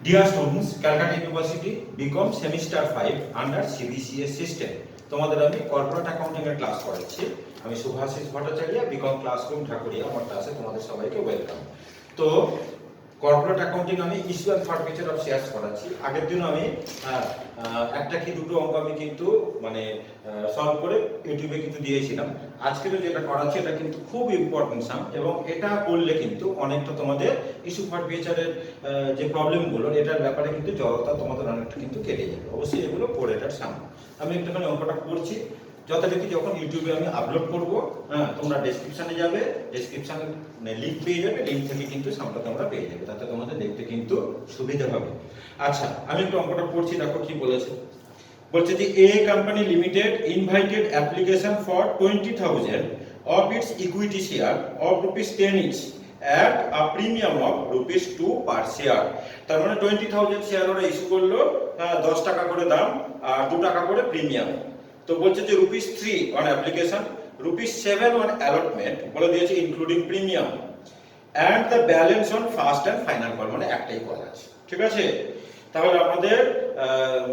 Dear students, Calcutta University BCom Semester 5 under CBCS system. তোমাদের আমি corporate accounting এর class করাচ্ছি। আমি শুভাশিস ভট্টাচার্য, বিকম ক্লাসরুম ঢাকুরিয়া। আমার ক্লাসে তোমাদের সবাইকে ওয়েলকাম। তো কর্পোরেট অ্যাকাউন্টিং আমি ইস্যু এন্ড ফরফিচার অফ শেয়ারস করাচ্ছি। আগের দিন আমি একটা কি দুটো অঙ্ক আমি কিন্তু মানে সলভ করে ইউটিউবে কিন্তু দিয়েছিলাম। আজকের যেটা করাচ্ছি এটা কিন্তু খুব ইম্পর্টেন্ট সাম, এবং এটা করলে কিন্তু অনেকটা তোমাদের ইস্যু ফরফিচারের যে প্রবলেমগুলো এটার ব্যাপারে কিন্তু জড়তা তোমাদের অনেকটা কিন্তু কেটে যাবে। অবশ্যই এগুলো পড়ে এটার সামনে আমি একটুখানি অঙ্কটা করছি। যথারীতি যখন ইউটিউবে আমি আপলোড করব, তোমরা ডেসক্রিপশনে যাবে, ডেসক্রিপশনে লিংক পেয়ে যাবে, লিংক থেকে কিন্তু সামটা তোমরা পেয়ে যাবে, তাতে তোমাদের দেখতে কিন্তু সুবিধা হবে। আচ্ছা, আমি একটু অঙ্কটা পড়ছি, দেখো কি বলেছে। বলছে যে A company limited invited application for 20,000 of its equity share of ₹10 each at a premium of ₹2 per share। তার মানে 20,000 শেয়ার ওরা ইস্যু করলো, 10 টাকা করে দাম আর 2 টাকা করে প্রিমিয়াম। তো বলছে যে ₹3 অন অ্যাপ্লিকেশন, ₹7 অন অ্যালটমেন্ট বলে দিয়েছে including premium, and the balance on first and final call, মানে একটাই কল আছে। ঠিক আছে, তাহলে আমাদের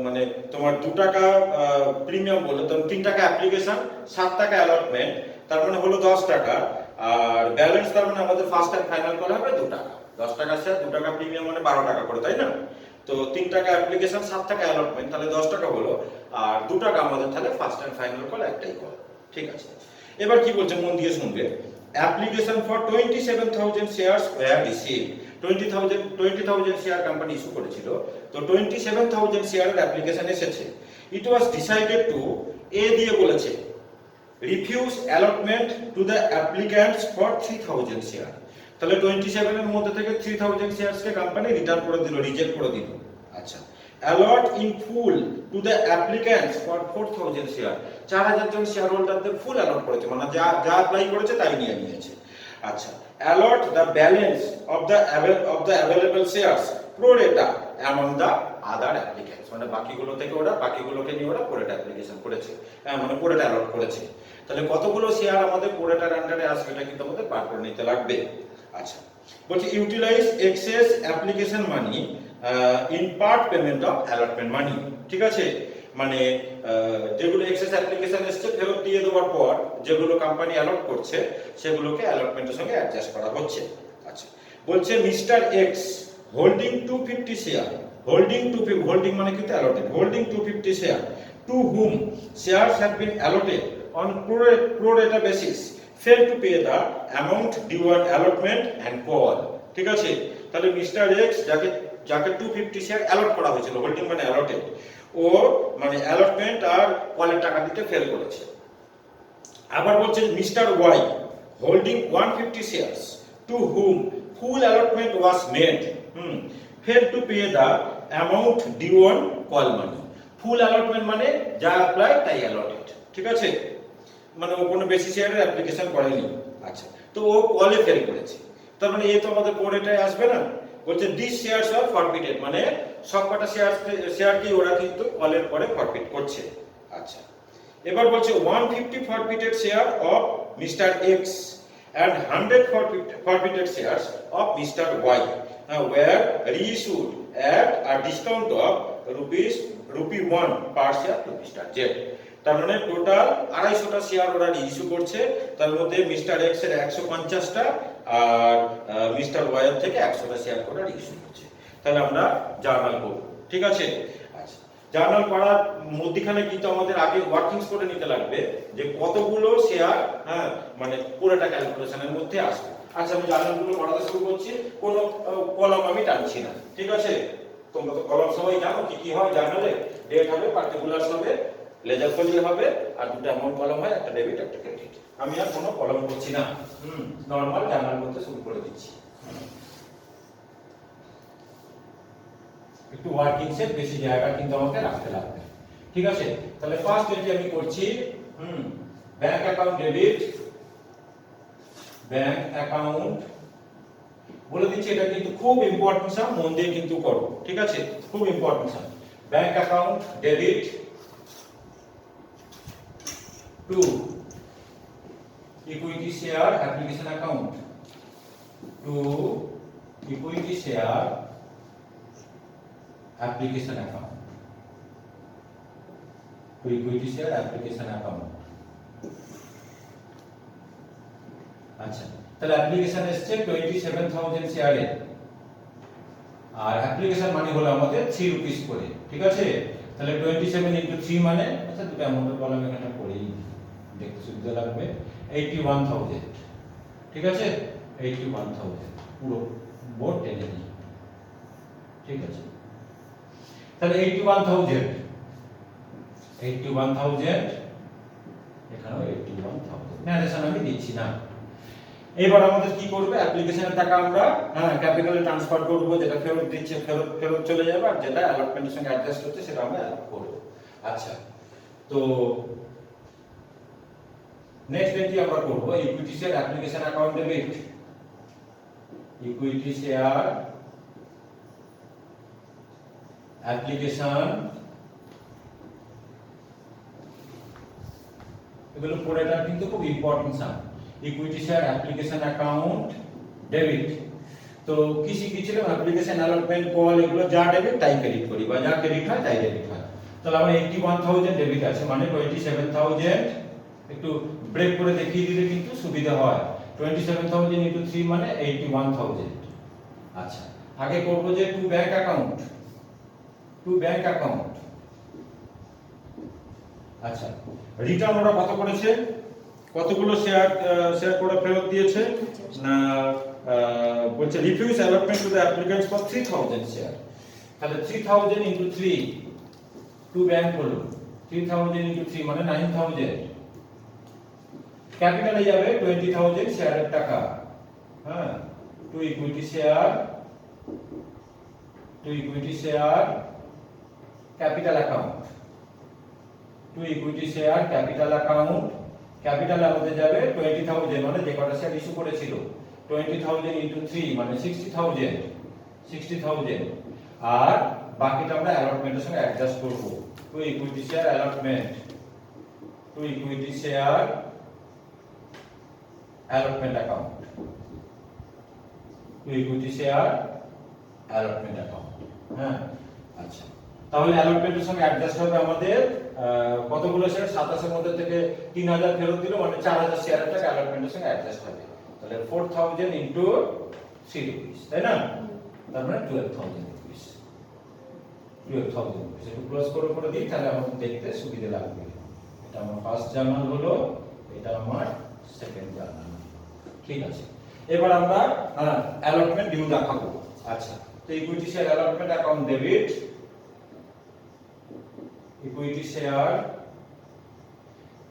মানে তোমার 2 টাকা প্রিমিয়াম বললো, তো 3 টাকা অ্যাপ্লিকেশন, 7 টাকা অ্যালটমেন্ট, তার মানে হলো 10 টাকা, আর ব্যালেন্স তার মানে আমাদের ফার্স্ট এন্ড ফাইনাল কল হবে 2 টাকা। 10 টাকা শেয়ার, 2 টাকা প্রিমিয়াম, মানে 12 টাকা করে, তাই না? তো 3 টাকা অ্যাপ্লিকেশন, 7 টাকা অ্যালটমেন্ট, তাহলে 10 টাকা হলো, আর 2 টাকা আমাদের তাহলে ফার্স্ট এন্ড ফাইনাল কল, একটাই কল। ঠিক আছে, এবার কি বলছে মন দিয়ে শুনবে। Application for 27,000 shares were received. 20,000 share company issue করেছিল, তো 27,000 শেয়ারের অ্যাপ্লিকেশন এসেছে। ইট ওয়াজ ডিসাইডেড টু, এ দিয়ে বলেছে refuse allotment two the applicants for 3,000 share. তাহলে 27 এর মধ্যে থেকে 3,000 শেয়ারসকে কোম্পানি রিটার্ন করে দিল, রিজেক্ট করে দিল। আচ্ছা, allot in full to the applicants for 4,000 share. 4,000 জন শেয়ার হোল্ডারদের ফুল অ্যালট করেছে, মানে যা যা অ্যাপ্লাই করেছে তাই নিয়ে নিয়েছে। আচ্ছা, allot the balance of the available shares pro rata among the other applicants, মানে বাকিগুলো থেকে ওরা বাকিগুলোকে নিয়ে ওরা pro rata অ্যাপ্লিকেশন করেছে, মানে pro rata অ্যালট করেছে। তাহলে কতগুলো শেয়ার আমাদের pro rata আন্ডারে আসবে এটা কিন্তু আমাদের বার করে নিতে লাগবে। আচ্ছা, বলছি utilise excess application money in part payment of allotment money. ঠিক আছে, মানে যেগুলো এক্সেস অ্যাপ্লিকেশন এসছে ফেরত দিয়ে দেওয়ার পর যেগুলো কোম্পানি অ্যালট করছে সেগুলোকে অ্যালটমেন্টের সঙ্গে অ্যাডজাস্ট করা হচ্ছে। আচ্ছা, বলছে Mister X holding 250 share, holding মানে কিন্তু allotted, holding 250 share, to whom shares have been allotted on pro rata basis fail to pay the amount due on allotment and call। ঠিক আছে, তাহলে মিস্টার এক্স যাকে 250 শেয়ার অ্যালট করা হয়েছিল, holding মানে allotted, ও মানে অ্যালটমেন্ট আর কলের টাকা দিতে ফেল করেছে। আবার বলছে Mister Y holding 150 shares to whom full allotment was made, fail to pay the amount due on call money. Full allotment মানে যা অ্যাপ্লাই তাই অ্যালটেড। ঠিক আছে, মানে ও কোনো বেশি শেয়ারের অ্যাপ্লিকেশন করেনি। আচ্ছা, তো ও কলে ফেল করেছে, তার মানে এ তো আমাদের পোরেটায় আসবে না। বলছে দিস শেয়ারস আর ফরফিটেড, মানে সবকটা শেয়ারকে ওরা কিন্তু কলের পরে ফরফিট করছে। আচ্ছা, এবার বলছে 150 forfeited share of Mister x and 100 forfeited shares of Mr. Y were reissued at a discount of ₹1 per share to Mr. Z। তার মানে টোটাল 250টা শেয়ার ওরা ইস্যু করছে, তার মধ্যে মিস্টার এক্স এর 150টা আর মিস্টার ওয়াই এর থেকে 100টা শেয়ার করে ইস্যু করছে। তাহলে আমরা জার্নাল করব। ঠিক আছে, আচ্ছা, জার্নাল করার মধ্যখানে কিন্তু আমাদের আগে ওয়ার্কিংস করে নিতে লাগবে যে কতগুলো শেয়ার মানে পুরোটা ক্যালকুলেশনের মধ্যে আসবে। আচ্ছা, আমি জার্নালগুলো করাতে শুরু করছি, কোনো কলম আমি টানছি না। ঠিক আছে, তোমরা তো কলম সবাই জানো কি কি হয় জার্নালে, ডেট হবে, পার্টিকুলারস হবে, লেজার ফলি হবে, আর দুটো অ্যামাউন্ট কলম হয়, একটা ডেবিট একটা ক্রেডিট। আমি আর কোনো কলম করছি না, নরমাল জার্নাল করতে শুরু করে দিচ্ছি। একটু ওয়ার্কিং সেট বেশি জায়গা কিন্তু আমাকে রাখতে লাগবে। ঠিক আছে, তাহলে ফার্স্ট এন্ট্রি আমি করছি bank account debit, bank account বলে দিচ্ছি, এটা কিন্তু খুব ইম্পর্টেন্ট সাম, মন দিয়ে কিন্তু করো। ঠিক আছে, খুব important some. Bank account debit to equity share application account, to equity share application account, to equity share application account. আচ্ছা, তাহলে অ্যাপ্লিকেশন এসছে 27000 শেয়ারে, আর অ্যাপ্লিকেশন মানি হলো আমাদের 3 রুপিস করে, ঠিক আছে। তাহলে 27 ইনটু 3 মানে, আচ্ছা দুটো অ্যামাউন্টের কলাম এখানে পড়েই দেখতে সুবিধা লাগবে, 81000, ঠিক আছে। 81000 পুরো বোর্ড টেনে নিই, ঠিক আছে। তাহলে 81000 এখানেও 81000 ন্যারেশন আমি দিচ্ছি না। এবার আমাদের কি করবে, অ্যাপ্লিকেশনের টাকা আমরা ক্যাপিটালে ট্রান্সফার করব, যেটা ফেরত দিচ্ছে ফেরত চলে যাবে, আর যেটা অ্যালটমেন্টের সঙ্গে অ্যাডজাস্ট হচ্ছে সেটা আমরা অ্যালট করব। আচ্ছা, তো নেক্সট এন্ট্রি আমরা করব equity share application account debit, equity share application, এগুলো পড়াটা কিন্তু খুব important sum. Equity share application account debit, তো কি শিখেছিলাম, অ্যাপ্লিকেশন অ্যালটমেন্ট কল এগুলো যা ডেবিট তাই ক্রেডিট করি, বা যা ক্রেডিট হয় তাই ডেবিট হয়। তাহলে আমার 81000 ডেবিট আছে, মানে 27000, একটু ব্রেক করে দেখিয়ে দিলে কিন্তু সুবিধা হয়। 27000 ইনটু 3 মানে 81000। আচ্ছা, আগে করব যে টু ব্যাংক অ্যাকাউন্ট, আচ্ছা রিটার্ন ওরা কত করেছে, কতগুলো শেয়ার করে ফেরত দিয়েছে না, বলছে refuse allotment to the applicants for 3000 share. তাহলে 3000 ইনটু 3, টু ব্যাংক হলো 3000 ইনটু 3 মানে 9000। ক্যাপিটালে যাবে 20000 শেয়ারের টাকা, হ্যাঁ, to equity share capital account, to equity share capital account. ক্যাপিটালে আমাদের যাবে 20000, মানে যে কটা শেয়ার ইস্যু করেছিল, 20000 ইনটু 3 মানে 60000, আর বাকিটা আমরা অ্যালটমেন্টের সঙ্গে অ্যাডজাস্ট করব। Two equity share allotment, account, to equity share allotment account, হ্যাঁ। আচ্ছা, তাহলে অ্যালটমেন্টের সঙ্গে অ্যাডজাস্ট হবে আমাদের কতগুলো শেয়ার, 27 এর মধ্যে থেকে 3000 ফেরত দিল, মানে 4000 শেয়ারের টাকা অ্যালটমেন্টের সঙ্গে অ্যাডজাস্ট হবে। তাহলে 4000 ইনটু 3 রুপিস, তাই না, তার মানে 12000 রুপিস, 12000 রুপিস। একটু ক্লোজ করে দিই, তাহলে আমাদের দেখতে সুবিধা লাগবে। এটা আমার ফার্স্ট জার্নাল হলো, এটা আমার সেকেন্ড জার্নাল, ঠিক আছে। এবার আমরা অ্যালটমেন্ট ডিউ দেখাবো। আচ্ছা, তো equity share allotment account debit, equity share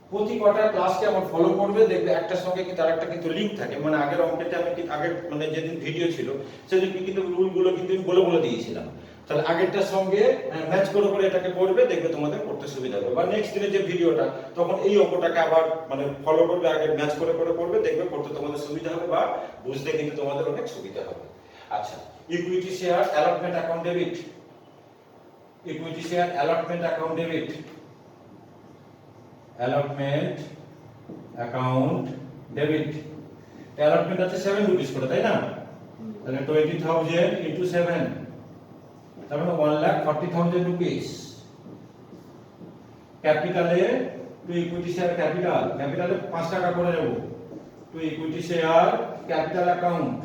প্রতি কটা ক্লাসকে আমার ফলো করবে, দেখবে একটার সঙ্গে কিন্তু আরেকটা কিন্তু লিংক থাকে। মানে আগের অঙ্কেতে আমি আগের মানে যেদিন ভিডিও ছিল সেদিন কিন্তু রুলগুলো কিন্তু আমি বলে দিয়েছিলাম। তাহলে আগেরটার সঙ্গে ম্যাচ করে এটাকে করবে, দেখবে তোমাদের করতে সুবিধা হবে। বা নেক্সট দিনের যে ভিডিওটা, তখন এই অঙ্কটাকে আবার মানে ফলো করবে, আগে ম্যাচ করে করবে, দেখবে করতে তোমাদের সুবিধা হবে, বা বুঝতে কিন্তু তোমাদের অনেক সুবিধা হবে। আচ্ছা, equity share allotment account debit, equity share allotment account debit, allotment account debit. Allotment আছে 7 রুপিস করে, তাই না, তাহলে 20000 ইনটু 7, তার মানে 1,40,000 রুপিস। ক্যাপিটালে টু ইকুইটি শেয়ার ক্যাপিটালে 5 টাকা করে নেব, to equity share capital account,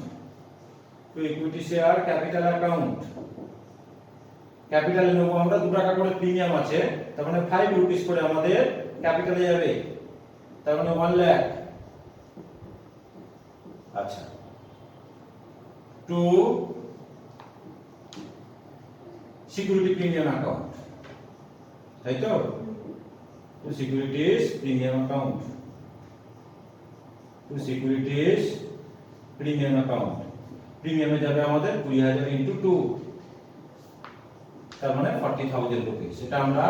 to equity share capital account. ক্যাপিটালে নেব আমরা 2 টাকা করে প্রিমিয়াম আছে, তার মানে 5 রুপিস করে আমাদের ক্যাপিটালে যাবে, তার মানে 1 লাখ। আচ্ছা, টু সিকিউরিটি প্রিমিয়াম অ্যাকাউন্ট, তাই তো, to securities premium account, to securities premium account. প্রিমিয়ামে যাবে আমাদের 20000 ইনটু 2, তার মানে 40,000 রুপিস। এটা আমরা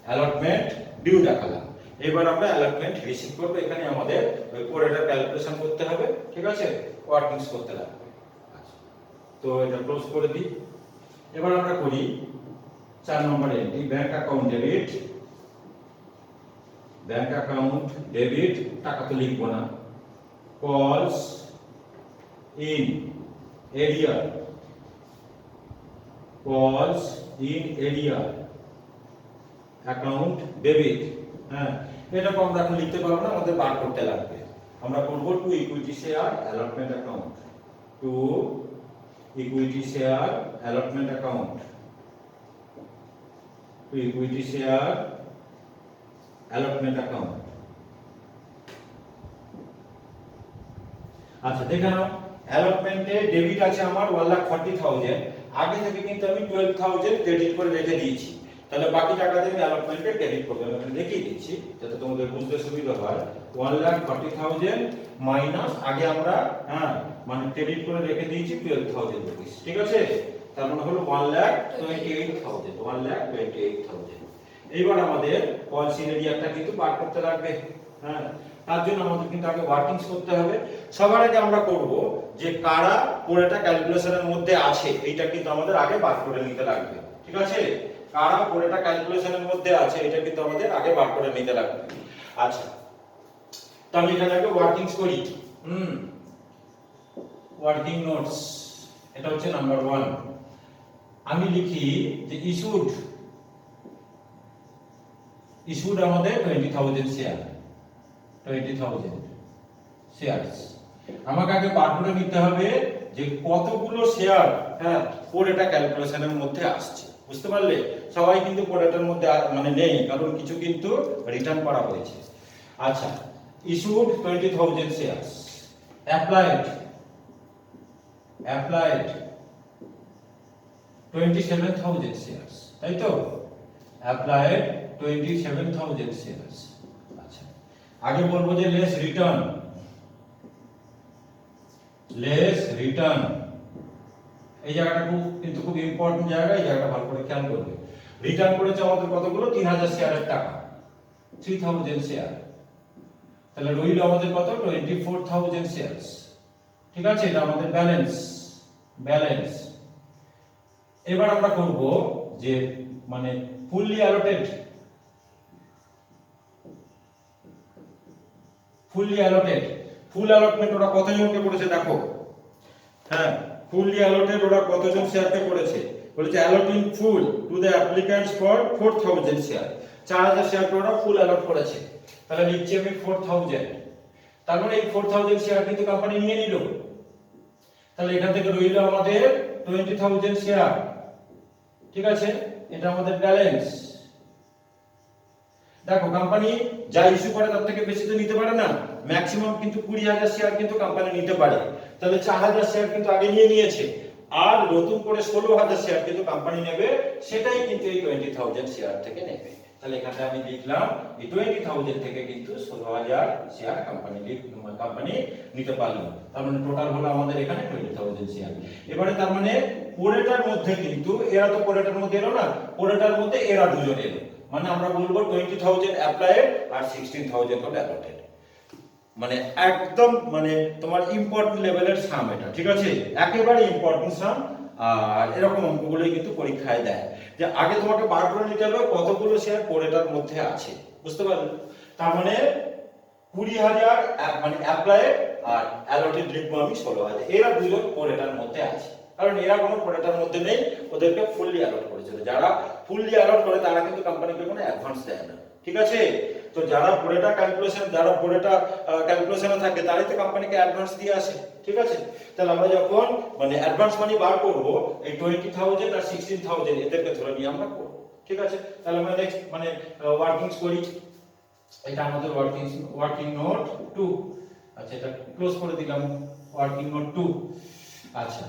অ্যালটমেন্ট ডিউ দেখালাম। এবার আমরা অ্যালটমেন্ট রিসিভ করব। এখানে আমাদের ওই পুরোটা ক্যালকুলেশন করতে হবে, ঠিক আছে, ওয়ার্কিংস করতে লাগবে। আচ্ছা, তো এটা ক্লোজ করে দিই। এবার আমরা করি 4 নম্বরে entry, bank account debit, bank account debit, টাকা তো লিখবো না, calls in arrear calls in arrear account debit. হ্যাঁ, এটাকে আমরা এখন লিখতে পারবো না, আমাদের বার করতে লাগবে। আমরা করব two equity share allotment account, to equity share allotment account, to equity share allotment account. আচ্ছা দেখে নাও, অ্যালটমেন্টে ডেবিট আছে আমার 1,40,000, আগে থেকে কিন্তু আমি 12,000 ক্রেডিট করে রেখে দিয়েছি, তাহলে বাকি টাকা দিয়ে আমি অ্যালটমেন্টে ক্রেডিট করব। আমি এখানে দেখিয়ে দিচ্ছি যাতে তোমাদের বুঝতে সুবিধা হয়। 1,40,000 মাইনাস আগে আমরা মানে ক্রেডিট করে রেখে দিয়েছি 12,000 রুপিস, ঠিক আছে? তার মানে হলো 1,28,000, 1,28,000। এইবার আমাদের পলিসি এরিয়াটা কিন্তু বার করতে লাগবে। হ্যাঁ, তার জন্য আমাদের কিন্তু আগে ওয়ার্কিংস করতে হবে। সবার আগে আমরা করব যে কারা পুরোটা ক্যালকুলেশনের মধ্যে আছে, এইটা কিন্তু আমাদের আগে বার করে নিতে লাগবে, ঠিক আছে? কারা পুরোটা ক্যালকুলেশনের মধ্যে আছে এটা কিন্তু আমাদের আগে বার করে নিতে লাগবে। আচ্ছা, তো আমি এখানে আগে ওয়ার্কিংস করি। ওয়ার্কিং নোটস, এটা হচ্ছে নাম্বার 1। আমি লিখি যে ইস্যুড আমাদের 20,000 শেয়ার, 20,000 শেয়ারস। আমাকে আগে বার করে নিতে হবে যে কতগুলো শেয়ার পুরোটা ক্যালকুলেশনের মধ্যে আসছে। বুঝতে পারলে? সবাই কিন্তু পুরোটার মধ্যে মানে নেই, কারণ কিছু কিন্তু রিটার্ন করা হয়েছে। আচ্ছা, ইস্যুড 20,000 শেয়ারস, অ্যাপ্লাইড 27,000 শেয়ারস, তাই তো? Applied 27,000 shares. আচ্ছা, আগে বলবো যে লেস রিটার্ন, এই জায়গাটা কিন্তু খুব ইম্পর্টেন্ট জায়গা, এই জায়গাটা ভালো করে খেয়াল করবে। রিটার্ন করেছে আমাদের কতগুলো? 3,000 শেয়ারের টাকা, 3,000 শেয়ার। তাহলে রইল আমাদের কত? 24,000 শেয়ারস, ঠিক আছে? এটা আমাদের ব্যালেন্স। এবার আমরা করব যে মানে ফুললি অ্যালোটেড, ফুল অ্যালটমেন্ট ওরা কতজনকে করেছে দেখো। হ্যাঁ, ফুললি অ্যালোটেড ওরা কতজন শেয়ারকে করেছে? বলেছে allotting full to the applicants for 4,000 share, 4,000 শেয়ারকে ওরা ফুল অ্যালট করেছে। তাহলে লিখছি আমি 4,000। তার মানে এই 4,000 শেয়ার কিন্তু কোম্পানি নিয়ে নিল। তাহলে এখান থেকে রইল আমাদের 20,000 শেয়ার, ঠিক আছে? এটা আমাদের ব্যালেন্স। দেখো, কোম্পানি যা ইস্যু করে তার থেকে বেশি তো নিতে পারে না, ম্যাক্সিমাম কিন্তু 20,000 শেয়ার কিন্তু কোম্পানি নিতে পারে। তাহলে 4,000 শেয়ার কিন্তু আগে নিয়ে নিয়েছে, আর নতুন করে 16,000 শেয়ার কিন্তু কোম্পানি নেবে, সেটাই কিন্তু এই 20,000 শেয়ার থেকে নেবে। তাহলে এখানে আমি লিখলাম এই 20,000 থেকে কিন্তু 16,000 শেয়ার কোম্পানি নিতে পারলো। তার মানে টোটাল হলো আমাদের এখানে 20,000 শেয়ার। এবারে তার মানে পুরোটার মধ্যে কিন্তু এরা তো পুরোটার মধ্যে এলো না, পুরোটার মধ্যে এরা দুজন এলো। মানে আমরা বলবো 20,000 অ্যাপ্লাইড আর 16,000 হলো অ্যালটেড। মানে একদম মানে তোমার ইম্পর্টেন্ট লেভেলের সাম এটা, ঠিক আছে? একেবারে ইম্পর্টেন্ট সাম। আর এরকম অঙ্কগুলোই কিন্তু পরীক্ষায় দেয়, যে আগে তোমাকে বার করে নিতে হবে কতগুলো শেয়ার পুরোটার মধ্যে আছে। বুঝতে পারলে? তার মানে 20,000 মানে অ্যাপ্লাইড আর অ্যালটেড লিখবো আমি 16,000। এরা দুজন পুরোটার মধ্যে আছে, কারণ এরা কোনো পুরোটার মধ্যে নেই, ওদেরকে ফুললি অ্যালট করেছিল। যারা ফুললি অ্যালট করে তারা কিন্তু কোম্পানিকে কোনো অ্যাডভান্স দেয় না, ঠিক আছে? তো যারা পুরোটা ক্যালকুলেশনে থাকে তারাই তো কোম্পানিকে অ্যাডভান্স দিয়ে আসে, ঠিক আছে? তাহলে আমরা যখন মানে অ্যাডভান্স মানি বার করব, এই 20,000 আর 16,000 এদেরকে ধরে নিয়ে আমরা করব, ঠিক আছে? তাহলে আমরা নেক্সট মানে ওয়ার্কিংস করি। এটা আমাদের ওয়ার্কিং নোট 2। আচ্ছা, এটা ক্লোজ করে দিলাম, ওয়ার্কিং নোট 2। আচ্ছা,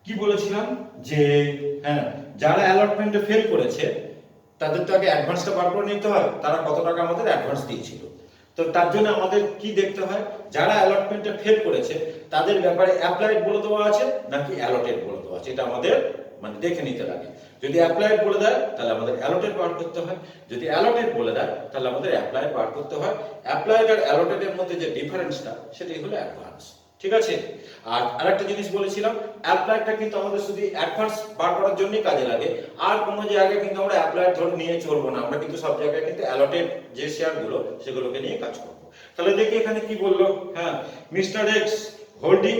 কি বলেছিলাম যে যারা অ্যালটমেন্টে ফেল করেছে তাদের তো আগে অ্যাডভান্সটা বার করে নিতে হয়, তারা কত টাকা আমাদের অ্যাডভান্স দিয়েছিল। তো তার জন্য আমাদের কি দেখতে হয়, যারা অ্যালটমেন্টে ফেল করেছে তাদের ব্যাপারে অ্যাপ্লাইড বলে দেওয়া আছে নাকি অ্যালটেড বলে দেওয়া আছে, এটা আমাদের মানে দেখে নিতে লাগে। যদি অ্যাপ্লাইড বলে দেয় তাহলে আমাদের অ্যালটেড বার করতে হয়, যদি অ্যালটেড বলে দেয় তাহলে আমাদের অ্যাপ্লাইড বার করতে হয়। অ্যাপ্লাইড আর অ্যালটেড এর মধ্যে যে ডিফারেন্সটা সেটাই হলো অ্যাডভান্স, ঠিক আছে? আর আরেকটা জিনিস বলেছিলাম, অ্যাপ্লাইডটা কিন্তু আমাদের শুধু অ্যাডভান্স বার করার জন্যই কাজে লাগে, আর কোনো জায়গায় কিন্তু আমরা অ্যাপ্লাইড ধরে নিয়ে চলবো না, আমরা কিন্তু সব জায়গায় কিন্তু অ্যালটেড যে শেয়ারগুলো সেগুলোকে নিয়ে কাজ করব। তাহলে দেখি এখানে কি বললো। মিস্টার এক্স হোল্ডিং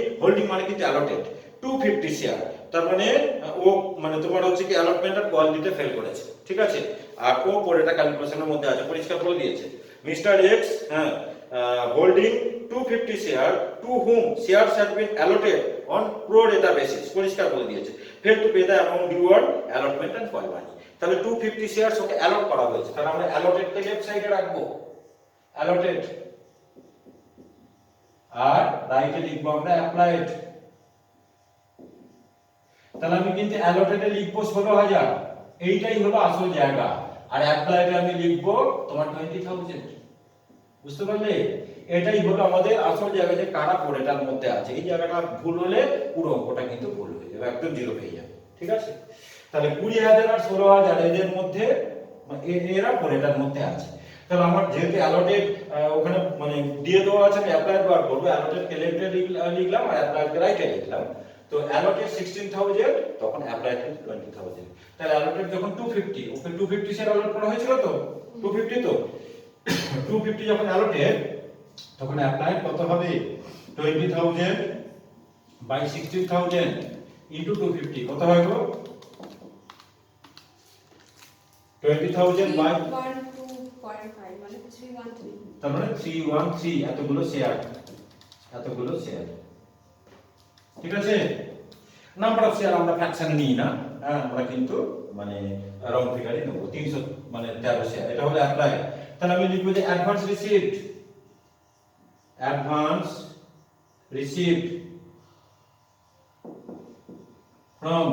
মানে কিন্তু অ্যালটেড 250 শেয়ার, তার মানে ও মানে তোমার হচ্ছে কি অ্যালটমেন্ট আর কল দিতে ফেল করেছে, ঠিক আছে। আর ও পরেটা ক্যালকুলেশনের মধ্যে আছে, পরিষ্কার করে দিয়েছে। Mister X holding 250 share, to whom shares have been allotted on pro rata basis, পরিষ্কার করে দিয়েছে। Fail to pay the amount due on allotment and call money. তাহলে 250 শেয়ারস ওকে অ্যালট করা হয়েছে, তাহলে আমরা অ্যালটেড কে লেফট সাইডে রাখবো, অ্যালটেড, আর রাইটে লিখবো আমরা অ্যাপ্লাইড। তাহলে আমি কিন্তু অ্যালটেডে লিখবো 16,000, এইটাই হলো আসল জায়গা। আর অ্যাপ্লাইডে আমি লিখবো তোমার 20,000, বুঝতে পারলে? এটাই হলো আমাদের আসল জায়গা, যে কারা পড়েটার মধ্যে আছে। এই জায়গাটা ভুল হলে পুরো অঙ্কটা কিন্তু ভুল হয়ে যাবে, একদম জিরো পেয়ে যাবে, ঠিক আছে। তাহলে 20,000 আর 16,000 এদের মধ্যে এরা পড়েটার মধ্যে আছে। তাহলে আমার যেহেতু অ্যালটেড ওখানে মানে দিয়ে দেওয়া আছে, আমি অ্যাপ্লাইড বার করবো। অ্যালটেড কে লেফটে লিখলাম আর অ্যাপ্লাইড কে রাইটে লিখলাম। তো অ্যালটেড 16,000, তখন অ্যাপ্লাইড 20,000। তাহলে অ্যালটেড যখন 250, ওকে 250 শেয়ার অ্যালট করা হয়েছিল, তো 250, তো 250 যখন অ্যালটেড, তখন অ্যাপ্লাইড কত হবে? 20,000 বাই 16,000 ইনটু 250, কত হয় গো? 20,000 বাই 12.5 মানে 313, তার মানে 313 এতগুলো শেয়ার, এতগুলো শেয়ার, ঠিক আছে। নাম্বার অফ শেয়ার আমরা ফ্র্যাকশনে নিই না, আমরা কিন্তু মানে রাউন্ড ফিগারে নেব। 300 মানে 13 শেয়ার, এটা হলো অ্যাপ্লাই। তাহলে আমি লিখব যে advance received, advance received from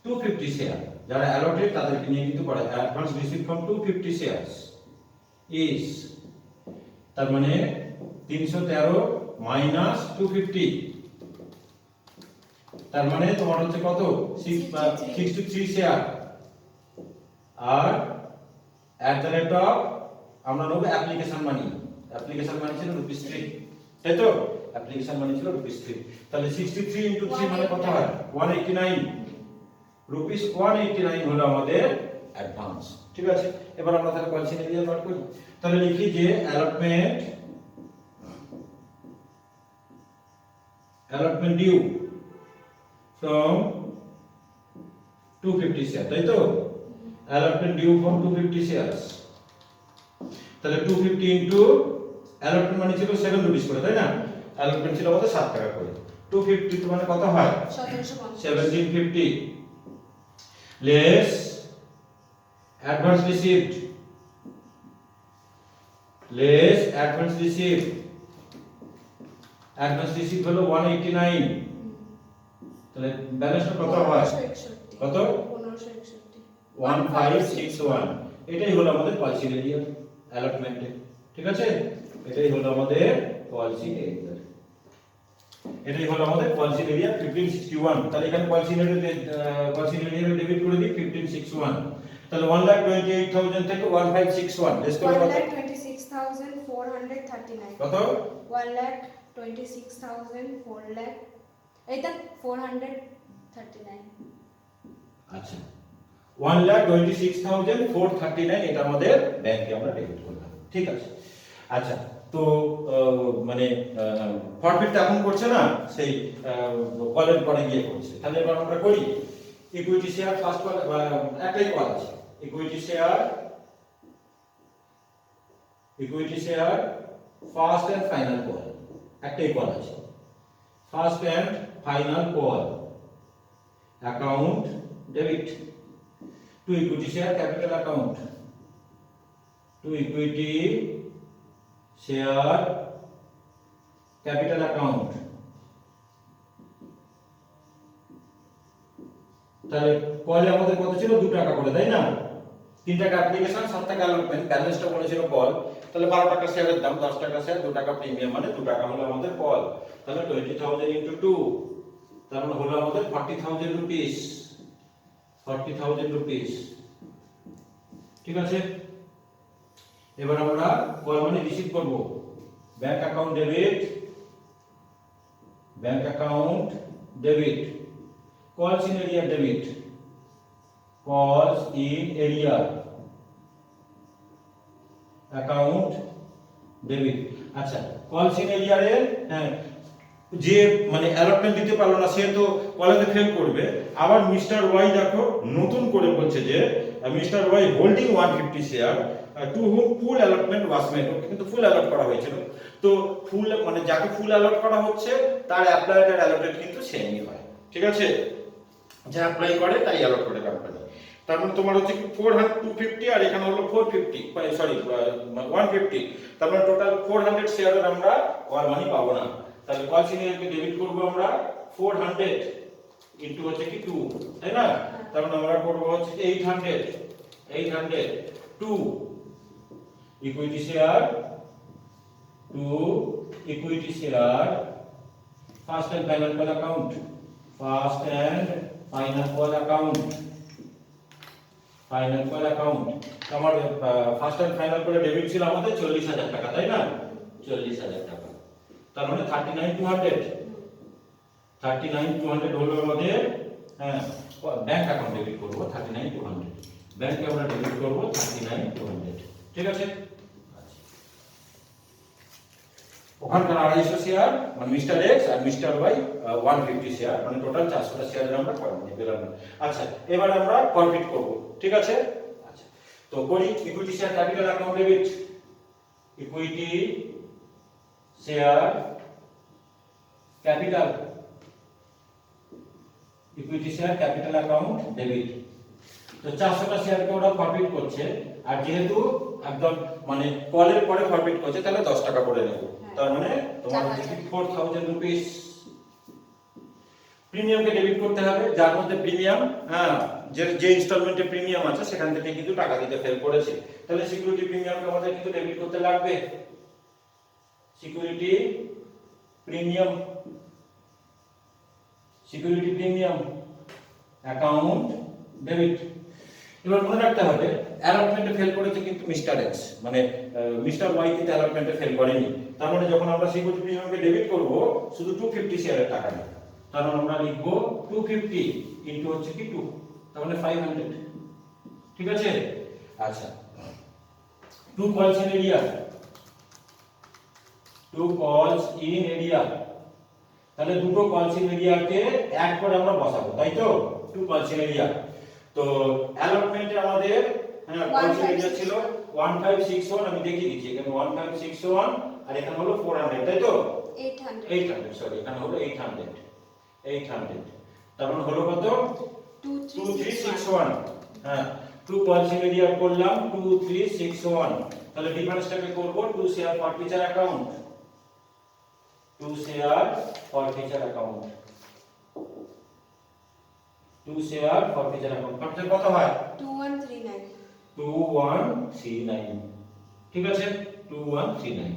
250 share, যারা অ্যালটেড তাদেরকে নিয়ে কিন্তু করা যায়। Advance received from 250 shares is, তার মানে 313 মাইনাস 250, তার মানে তোমার হচ্ছে কত? 63 শেয়ার। আর এট দ্য রেট অফ আমরা নেব অ্যাপ্লিকেশন মানি, অ্যাপ্লিকেশন মানি ছিল ₹3, তাই তো? অ্যাপ্লিকেশন মানি ছিল ₹3। তাহলে 63 ইনটু 3 মানে কত হয়? 189 রুপিস। 189 হলো আমাদের অ্যাডভান্স, ঠিক আছে। এবার আমরা তাহলে কলসিনে দিয়ে বার করি। তাহলে লিখি যে অ্যালটমেন্ট ডিউ ফ্রম 250 শেয়ার, তাই তো? Allotment due from 250 shares. তাহলে 250 ইনটু অ্যালটমেন্ট মানে ছিল 7 রুপিস করে, তাই না? অ্যালটমেন্ট ছিল কত? 7 টাকা করে। 250 মানে কত হয়? 1750 less advance received, less advance received. Advance received হলো 189, তাহলে ব্যালেন্সটা কত হয়? কত? 1561। এটাই হলো আমাদের পলিসি এরিয়া অ্যালটমেন্টে, ঠিক আছে। এটাই হলো আমাদের পলিসি এরিয়া, এটাই হলো আমাদের পলিসি এরিয়া 1561। তাহলে এখানে পলিসি এরিয়া ডেবিট করে দিই 1561। তাহলে 1,28,000 থেকে 1561 লেস করে কত? 1,26,439। কত? 1,26,400 এইটা 439। আচ্ছা, 1,26,439 এটা আমাদের ব্যাংকে আমরা ডেবিট করলাম, ঠিক আছে। আচ্ছা, তো মানে ফরফিটটা এখন করছে না, সেই কলের পরে গিয়ে করছে। তাহলে এবার আমরা করি ইকুইটি শেয়ার ফার্স্ট কল, একটাই কল আছে equity share first and final call, একটাই কল আছে first and final call account debit to equity share capital account, to equity share capital account. তাহলে কলে আমাদের কত ছিল? 2 টাকা করে, তাই না? 3 টাকা অ্যাপ্লিকেশন, 7 টাকা অ্যালটমেন্ট, ব্যালেন্সটা বলেছিল কল। তাহলে 12 টাকা শেয়ারের দাম, 10 টাকা শেয়ার, 2 টাকা প্রিমিয়াম, মানে 2 টাকা হলো আমাদের কল। তাহলে 20,000 ইনটু 2, তার মানে হলো আমাদের 40,000 রুপিস, 40,000 রুপিস, ঠিক আছে। এবার আমরা কল মানে রিসিভ করব। ব্যাংক অ্যাকাউন্ট ডেবিট, কলস ইন এরিয়া ডেবিট, কলস ইন এরিয়া অ্যাকাউন্ট ডেবিট। আচ্ছা, কলস ইন এরিয়ার যে মানে অ্যালটমেন্ট দিতে পারলো না সে তো কলেজে ফেল করবে। আবার মিস্টার ওয়াই দেখো নতুন করে বলছে যে Mister Y holding 150 share to whom full allotment was made, কিন্তু ফুল অ্যালট করা হয়েছিল। তো ফুল মানে যাকে ফুল অ্যালট করা হচ্ছে তার অ্যাপ্লাইড আর অ্যালটেড কিন্তু সেমই হয়, ঠিক আছে? যে অ্যাপ্লাই করে তাই অ্যালট করে কোম্পানি। তার মানে তোমার হচ্ছে 250 আর এখানে হলো 450, সরি 150, তার মানে টোটাল 400 শেয়ারের আমরা কল মানি পাবো না। তাহলে কল সিনিয়রকে ডেবিট করব আমরা 400 ইনটু হচ্ছে কি 2, তাই না? তার মানে আমরা করব হচ্ছে 800 2 equity share, 2 equity share first and final call account, first and final call account, final call account. আমার ফার্স্ট এন্ড ফাইনাল করে ডেবিট ছিল আমাদের 40,000 টাকা, তাই না? 40,000 টাকা। তার মানে 39,200 হলো আমাদের, হ্যাঁ ব্যাংক অ্যাকাউন্ট ডেবিট করব 39,200, ব্যাংকে আমরা ডেবিট করব 39,200, ঠিক আছে? ওখানকার 250 শেয়ার মানে মিস্টার এক্স আর মিস্টার ওয়াই 150 শেয়ার, মানে টোটাল 400টা শেয়ারের আমরা কল মানি পেলাম। আচ্ছা এবার আমরা প্রফিট করব, ঠিক আছে? আচ্ছা তো করি equity share capital account debit, equity share capital, equity share capital account debit. তো 400টা শেয়ারকে ওরা প্রফিট করছে, আর যেহেতু একদম মানে কলের পরে প্রফিট করছে তাহলে 10 টাকা করে নেব। তার মানে তোমার হচ্ছে 4000 রুপিস প্রিমিয়ামকে ডেবিট করতে হবে, যার মধ্যে প্রিমিয়াম, হ্যাঁ যে ইনস্টলমেন্টে প্রিমিয়াম আছে সেখান থেকে কিন্তু টাকা দিতে ফেল করেছে, তাহলে সিকিউরিটি প্রিমিয়ামকে আমাদের কিন্তু ডেবিট করতে লাগবে। Security premium, security premium account debit. এবার মনে রাখতে হবে অ্যালটমেন্টে ফেল করেছে কিন্তু মিস্টার এক্স, মানে মিস্টার ওয়াই কিন্তু অ্যালটমেন্টে ফেল করেনি। তার মানে যখন আমরা সিকিউরিটি প্রিমিয়ামকে ডেবিট করব শুধু 250 শেয়ারের টাকা নেই, তার মানে আমরা লিখব 250 ইনটু হচ্ছে কি 2, তার মানে 500, ঠিক আছে? আচ্ছা 2 কলস ইন এরিয়া, 2 কলস ইন এরিয়া, তাহলে দুটো কলস ইন এরিয়াকে এক করে আমরা বসাবো, তাই তো? 2 কলস ইন এরিয়া। তো অ্যালটমেন্টে আমাদের কলস ইন এরিয়া ছিল 1561, আমি দেখিয়ে দিচ্ছি এখানে 1561 আর এখানে হলো 400, তাই তো? 800 সরি, এখানে হলো 800, তার মানে হলো কত? 2361। হ্যাঁ 2 কলস ইন এরিয়া করলাম 2361, তাহলে ডিফারেন্সটাকে করব 2 share forfeiture account, 2 share forfeiture account, 2 share forfeiture account. Forfeiture কত হয়? 2139, ঠিক আছে? 2139।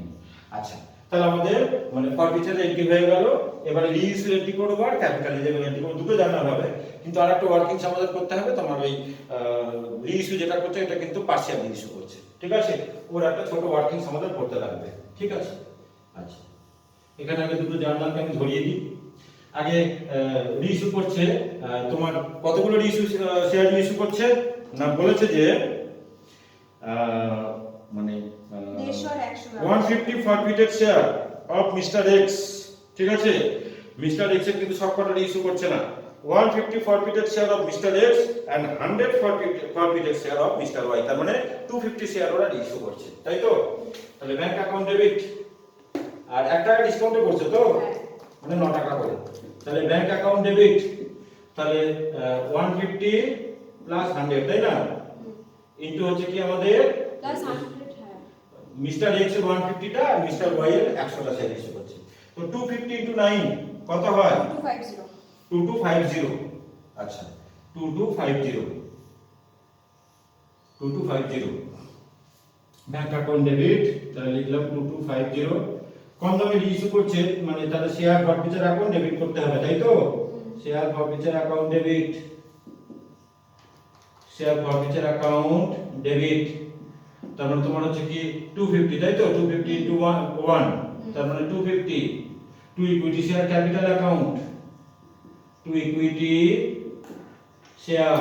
আচ্ছা তাহলে আমাদের মানে ফরফিচার এন্ট্রি হয়ে গেল। এবারে রিইস্যু এন্ট্রি করব আর ক্যাপিটাল রিজার্ভ এন্ট্রি করব, দুটো জানা হবে। কিন্তু আরেকটা ওয়ার্কিংস আমাদের করতে হবে, তোমার ওই রিইস্যু যেটা করছে এটা কিন্তু পার্শিয়াল রিইস্যু করছে, ঠিক আছে? ওর একটা ছোট ওয়ার্কিংস আমাদের করতে লাগবে, ঠিক আছে? আচ্ছা এখানে আগে দুটো জার্নালকে আমি ধরিয়ে দিই। আগে রিইস্যু করছে, তোমার কতগুলো রিইস্যু শেয়ার রিইস্যু করছে না, বলেছে যে মানে 150 forfeited share of Mister x, ঠিক আছে? মিস্টার এক্স এর কিন্তু সবকটা রিইস্যু করছে না, 150 forfeited share of Mister X and 100 forfeited share of Mister Y, তার মানে 250 শেয়ার ওরা রিইস্যু করছে, তাই তো? তাহলে ব্যাংক অ্যাকাউন্ট ডেবিট, আর 1 টাকা ডিসকাউন্টে করছে তো, মানে 9 টাকা করে, তাহলে ব্যাংক অ্যাকাউন্ট ডেবিট, তাহলে 150 প্লাস 100, তাই না? ইনটু হচ্ছে কি আমাদের প্লাস 100, হ্যাঁ মিস্টার এক্স এর 150টা আর মিস্টার ওয়াই এর 100টা শেয়ার ইস্যু করছে। তো 250 ইনটু 9 কত হয়? 2250। 2250। আচ্ছা 2250, 2250 ব্যাংক অ্যাকাউন্ট ডেবিট, তাহলে লিখলাম 2250। কম দামে রিইস্যু করছে মানে তাহলে শেয়ার ফরফিচার অ্যাকাউন্ট ডেবিট করতে হবে, তাই তো? Share forfeiture account debit, share forfeiture account debit, তার মানে তোমার হচ্ছে কি 250, তাই তো? 250 ইনটু 1, তার মানে 250। 2 equity share capital account, 2 equity share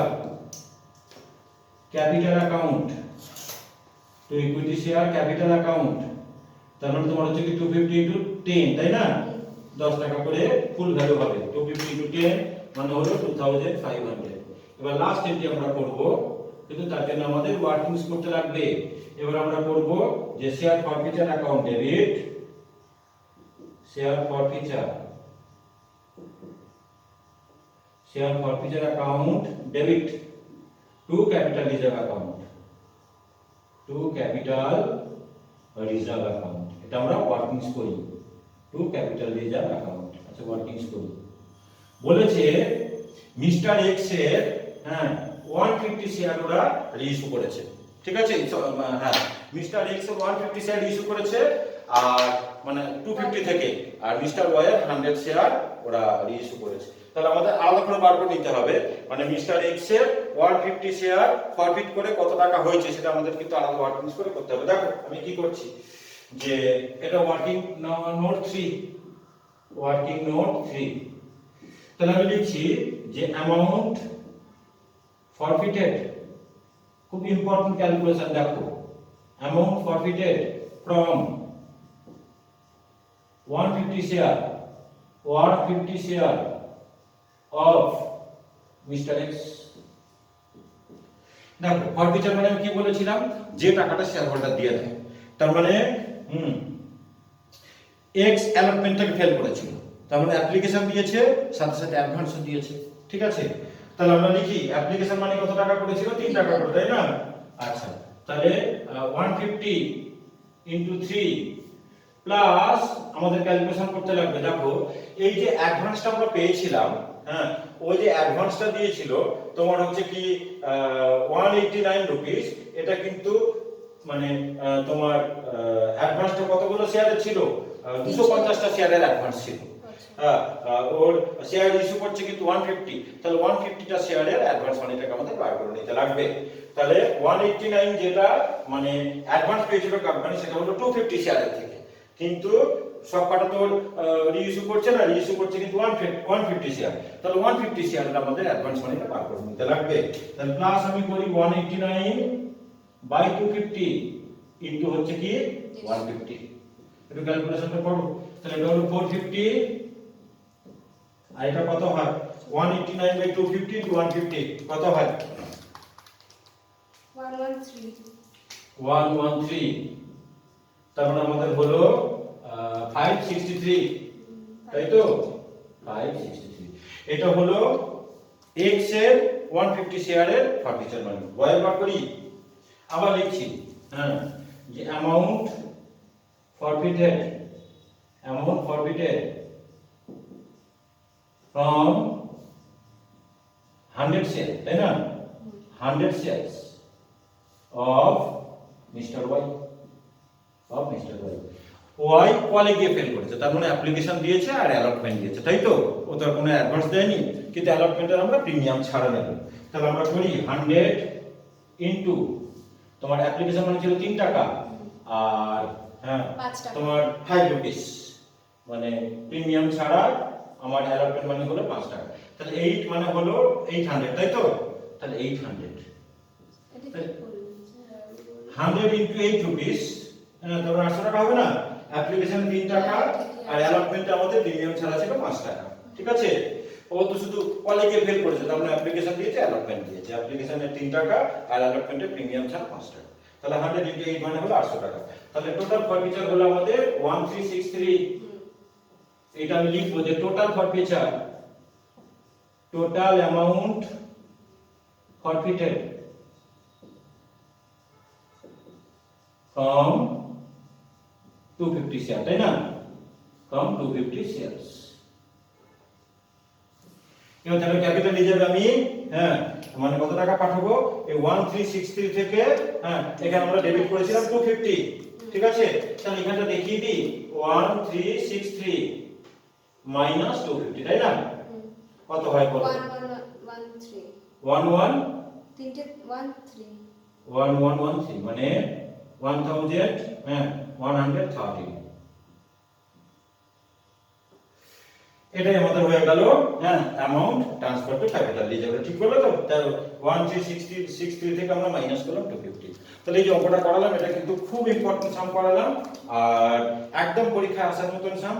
capital account, 2 equity share capital account, তার মানে তোমার হচ্ছে কি 250 ইনটু 10, তাই না? 10 টাকা করে ফুল ভ্যালু হবে 250 * 10 মানে হলো 2500। এবার লাস্ট এন্ট্রি আমরা করব, কিন্তু তার জন্য আমাদের ওয়ার্কিংস করতে লাগবে। এবার আমরা করব যে share forfeiture account debit, share forfeiture account debit to capital reserve account, এটা আমরা ওয়ার্কিংস করি টু ক্যাপিটাল রিজার্ভ অ্যাকাউন্ট। আচ্ছা ওয়ার্কিংস করি, বলেছে মিস্টার এক্স এর 150 শেয়ার ওরা রিইস্যু করেছে, ঠিক আছে? হ্যাঁ, মিস্টার এক্স এর 150 শেয়ার ইস্যু করেছে, আর মানে 250 থেকে, আর মিস্টার ওয়াই এর 100 শেয়ার ওরা রিইস্যু করেছে। তাহলে আমাদের আলাদা করে বার করে নিতে হবে, মানে মিস্টার এক্স এর 150 শেয়ার ফরফিট করে কত টাকা হয়েছে সেটা আমাদের কিন্তু আলাদা ওয়ার্কিংস করে করতে হবে। দেখো আমি কি করছি, যে এটা ওয়ার্কিং নোট 3, তাহলে আমি লিখছি যে অ্যামাউন্ট ফরফিটেড, খুব ইম্পর্টেন্ট ক্যালকুলেশন দেখো, amount ফরফিটেড from 150 share of Mister x. দেখো ফরফিচার মানে আমি কি বলেছিলাম, যে টাকাটা শেয়ার হোল্ডার দিয়ে দেয়, তার মানে এক্স অ্যালটমেন্টটাকে ফেল করেছিল, তার মানে অ্যাপ্লিকেশন দিয়েছে, সাথে সাথে অ্যাডভান্সও দিয়েছে, ঠিক আছে? তাহলে আমরা লিখি অ্যাপ্লিকেশন মানে কত টাকা করেছিল, 3 টাকা করে, তাই না? আচ্ছা, তাহলে 150 * 3 প্লাস আমাদের ক্যালকুলেশন করতে লাগবে। দেখো এই যে অ্যাডভান্সটা আমরা পেয়েছিলাম, হ্যাঁ, ওই যে অ্যাডভান্সটা দিয়েছিল তোমার হচ্ছে কি 189 রুপিস, এটা কিন্তু মানে তোমার অ্যাডভান্সটা কতগুলো শেয়ারের ছিল, 250টা শেয়ারের অ্যাডভান্স ছিল। ওর শেয়ার ইস্যু করছে কিন্তু 150, তাহলে 150টা শেয়ারের অ্যাডভান্স মানিটাকে আমাদের বার করে নিতে লাগবে। তাহলে 189 যেটা মানে অ্যাডভান্স পেয়েছিল কোম্পানি, সেটা হলো 250 শেয়ারের থেকে, কিন্তু সব কটা তো রিইস্যু করছে না, রিইস্যু করছে কিন্তু 150 শেয়ার, তাহলে 150 শেয়ারের আমাদের অ্যাডভান্স মানিটা বার করে নিতে লাগবে। তাহলে প্লাস আমি করি 189/250 ইনটু হচ্ছে কি 150, একটু ক্যালকুলেশনটা করো। তাহলে এটা হলো 450, আর এটা কত হয় 189/250 * 150 কত হয় 113। তারপর আমাদের হলো 563, তাই তো 563। এটা হলো x এর 150 শেয়ারের ফরফিচার মানি। ওয়াই বার করি, আবার লিখছি, হ্যাঁ, যে অ্যামাউন্ট ফরফিটেড from 100 শেয়ার, তাই না? 100 shares of Mr. Y, Y কলে গিয়ে ফেল করেছে, তার মানে অ্যাপ্লিকেশন দিয়েছে আর অ্যালটমেন্ট দিয়েছে, তাই তো? ও তো কোনো অ্যাডভান্স দেয়নি, কিন্তু অ্যালটমেন্টের আমরা প্রিমিয়াম ছাড়া নেব। তাহলে আমরা করি 100 ইনটু তোমার অ্যাপ্লিকেশন মানে ছিল 3 টাকা, আর হ্যাঁ তোমার 5 রুপিস, মানে প্রিমিয়াম ছাড়া আমার অ্যালটমেন্ট মানে হলো 5 টাকা। তাহলে 8 মানে হলো 800, তাই তো? তাহলে 800 100 ইনটু 8 রুপিস, তারপর 800 টাকা হবে না? অ্যাপ্লিকেশন 3 টাকা আর অ্যালটমেন্টে আমাদের প্রিমিয়াম ছাড়া ছিল 5 টাকা, ঠিক আছে? ও তো শুধু কলেজে ফেল করেছে, তার মানে অ্যাপ্লিকেশন দিয়েছে, অ্যালটমেন্ট দিয়েছে, অ্যাপ্লিকেশনে 3 টাকা আর অ্যালটমেন্টে প্রিমিয়াম ছাড়া 5 টাকা। তাহলে 100 ইনটু 8 মানে হলো 800 টাকা। তাহলে টোটাল ফরফিচার হলো আমাদের 1363। এটা আমি লিখবো যে total forfeiture, total amount forfeited from 250 share, তাই না? from 250 shares. এবার তাহলে ক্যাপিটাল রিজার্ভ আমি হ্যাঁ মানে কত টাকা পাঠাবো, এই 1363 থেকে, হ্যাঁ এখানে আমরা ডেবিট করেছিলাম 250, ঠিক আছে? তাহলে এখানটা দেখিয়ে দিই 1363 মাইনাস 250, তাই না? কত হয় বলো? 1113 মানে 1113। এটাই আমাদের হয়ে গেল হ্যাঁ amount transfer to capital reserve, ঠিক বললো তো? তাহলে 1363 থেকে আমরা মাইনাস করলাম 250। তাহলে এই যে অঙ্কটা করালাম, এটা কিন্তু খুব ইম্পর্টেন্ট সাম করালাম, আর একদম পরীক্ষায় আসার মতন সাম।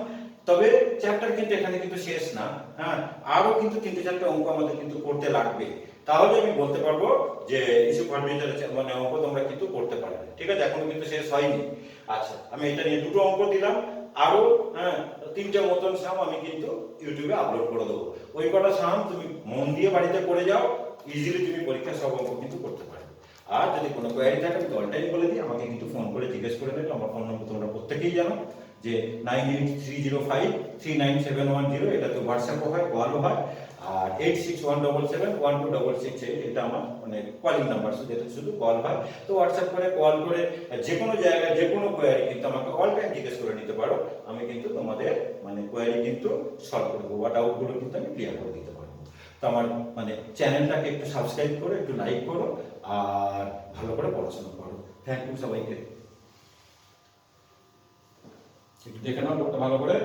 তবে চ্যাপ্টার কিন্তু এখানে কিন্তু শেষ না, হ্যাঁ, আরো কিন্তু 3-4টা অঙ্ক আমাদের কিন্তু করতে লাগবে, তাহলে আমি বলতে পারবো যে ইস্যু ফার্মিটার মানে অঙ্ক তোমরা কিন্তু করতে পারবে। ঠিক আছে, এখনো কিন্তু শেষ হয়নি। আচ্ছা, আমি এটা নিয়ে 2টো অঙ্ক দিলাম, আরো 3টে মতন সাম আমি কিন্তু ইউটিউবে আপলোড করে দেবো। ওই কটা সাম তুমি মন দিয়ে বাড়িতে করে যাও, ইজিলি তুমি পরীক্ষা সব অঙ্ক কিন্তু করতে পারবে। আর যদি কোনো কোয়ারি থাকে আমি অল টাইম বলে দিই, আমাকে কিন্তু ফোন করে জিজ্ঞেস করে নেবে। আমার ফোন নম্বর তোমরা প্রত্যেকেই জানো যে 9830539710, এটাতে হোয়াটসঅ্যাপও হয়, কলও হয়। আর 8617712668, এটা আমার মানে কলিং নাম্বার, যেটা শুধু কল হয়। তো হোয়াটসঅ্যাপ করে কল করে যে কোনো জায়গায় যে কোনো কোয়ারি কিন্তু আমাকে অল টাইম জিজ্ঞেস করে নিতে পারো। আমি কিন্তু তোমাদের মানে কোয়ারি কিন্তু সলভ করে দেবো, বা ডাউটগুলো কিন্তু আমি ক্লিয়ার করে দিতে পারবো। তো আমার মানে চ্যানেলটাকে একটু সাবস্ক্রাইব করো, একটু লাইক করো, আর ভালো করে পড়াশোনা করো। থ্যাংক ইউ সবাইকে। একটু দেখে নাও ভালো করে।